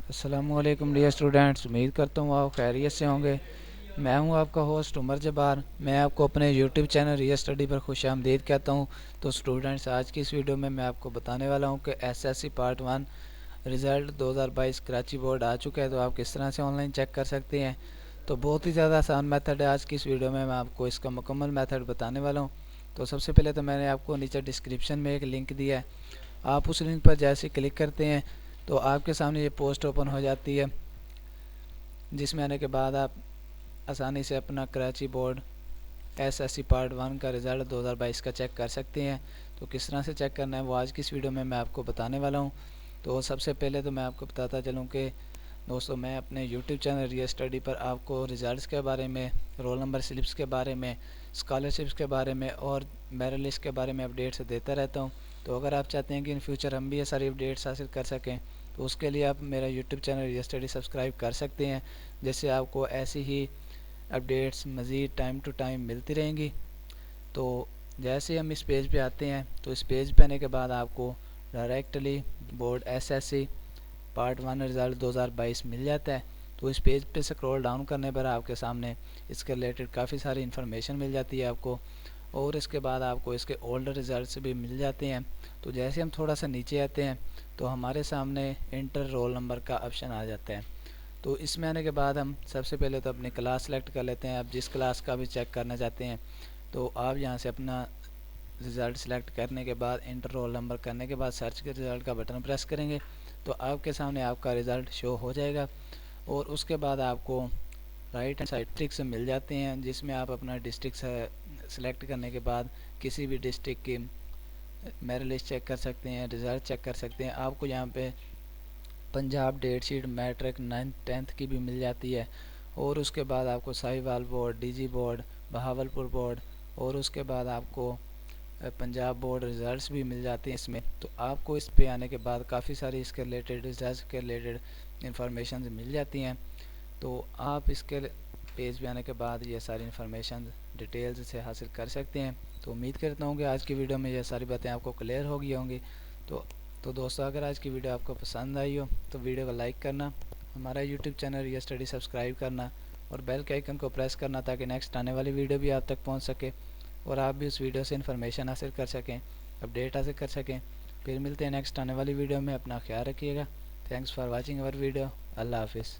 अस्सलामुअलैकुम dear students, उम्मीद करता हूँ आप खैरियत से होंगे। मैं हूँ आपका होस्ट उमर जब्बार। मैं आपको अपने यूट्यूब चैनल रिया स्टडी पर खुशामदीद कहता हूँ। तो स्टूडेंट्स, आज की इस वीडियो में मैं आपको बताने वाला हूँ कि SSC part 1 result 2022 Karachi board आ चुका है, तो आप किस तरह से ऑनलाइन चेक कर सकते हैं। तो बहुत ही ज़्यादा आसान मेथड है। आज की इस वीडियो में मैं आपको इसका मुकम्मल मेथड बताने वाला हूँ। तो सबसे पहले तो मैंने आपको नीचे डिस्क्रिप्शन में एक लिंक दिया है। आप उस लिंक पर जैसे क्लिक करते हैं तो आपके सामने ये पोस्ट ओपन हो जाती है, जिसमें आने के बाद आप आसानी से अपना कराची बोर्ड एसएससी पार्ट 1 का रिज़ल्ट 2022 का चेक कर सकते हैं। तो किस तरह से चेक करना है वो आज की इस वीडियो में मैं आपको बताने वाला हूं। तो सबसे पहले तो मैं आपको बताता चलूं कि दोस्तों, मैं अपने यूट्यूब चैनल रिया स्टडी पर आपको रिज़ल्ट्स के बारे में, रोल नंबर स्लिप्स के बारे में, स्कॉलरशिप्स के बारे में और मेरिट लिस्ट के बारे में अपडेट्स देता रहता हूँ। तो अगर आप चाहते हैं कि इन फ्यूचर हम भी ये सारी अपडेट्स हासिल कर सकें, तो उसके लिए आप मेरा यूट्यूब चैनल रिया स्टडी सब्सक्राइब कर सकते हैं, जिससे आपको ऐसी ही अपडेट्स मज़ीद टाइम टू टाइम मिलती रहेंगी। तो जैसे हम इस पेज पे आते हैं, तो इस पेज पे आने के बाद आपको directly board SSC part 1 result 2022 मिल जाता है। तो इस पेज पे स्क्रॉल डाउन करने पर आपके सामने इसके रिलेटेड काफ़ी सारी इन्फॉर्मेशन मिल जाती है आपको, और इसके बाद आपको इसके ओल्ड रिज़ल्ट्स भी मिल जाते हैं। तो जैसे हम थोड़ा सा नीचे आते हैं तो हमारे सामने इंटर रोल नंबर का ऑप्शन आ जाता है। तो इसमें आने के बाद हम सबसे पहले तो अपनी क्लास सेलेक्ट कर लेते हैं। आप जिस क्लास का भी चेक करना चाहते हैं तो आप यहाँ से अपना रिज़ल्ट सेलेक्ट करने के बाद इंटर रोल नंबर करने के बाद सर्च के रिज़ल्ट का बटन प्रेस करेंगे तो आपके सामने आपका रिज़ल्ट शो हो जाएगा। और उसके बाद आपको राइट हैंड साइड डिस्ट्रिक्ट मिल जाते हैं, जिसमें आप अपना डिस्ट्रिक्ट सेलेक्ट करने के बाद किसी भी डिस्ट्रिक्ट की मेरिट लिस्ट चेक कर सकते हैं, रिज़ल्ट चेक कर सकते हैं। आपको यहाँ पे Punjab date sheet matric 9th 10th की भी मिल जाती है। और उसके बाद आपको Sahiwal board, DG board, Bahawalpur board और उसके बाद आपको पंजाब बोर्ड रिज़ल्ट्स भी मिल जाते हैं इसमें। तो आपको इस पे आने के बाद काफ़ी सारी इसके रिलेटेड रिज़ल्ट के रिलेटेड इंफॉर्मेशन मिल जाती हैं। तो आप इसके पेज पे आने के बाद ये सारी इन्फॉर्मेशन डिटेल्स से हासिल कर सकते हैं। तो उम्मीद करता हूँ कि आज की वीडियो में ये सारी बातें आपको क्लियर हो गई होंगी। तो तो दोस्तों, अगर आज की वीडियो आपको पसंद आई हो तो वीडियो को लाइक करना, हमारा यूट्यूब चैनल रिया स्टडी सब्सक्राइब करना और बेल के आइकन को प्रेस करना, ताकि नेक्स्ट आने वाली वीडियो भी आप तक पहुंच सके और आप भी उस वीडियो से इन्फॉर्मेशन हासिल कर सकें, अपडेट हासिल कर सकें। फिर मिलते हैं नेक्स्ट आने वाली वीडियो में। अपना ख्याल रखिएगा। Thanks for watching our video. अल्लाह हाफिज़।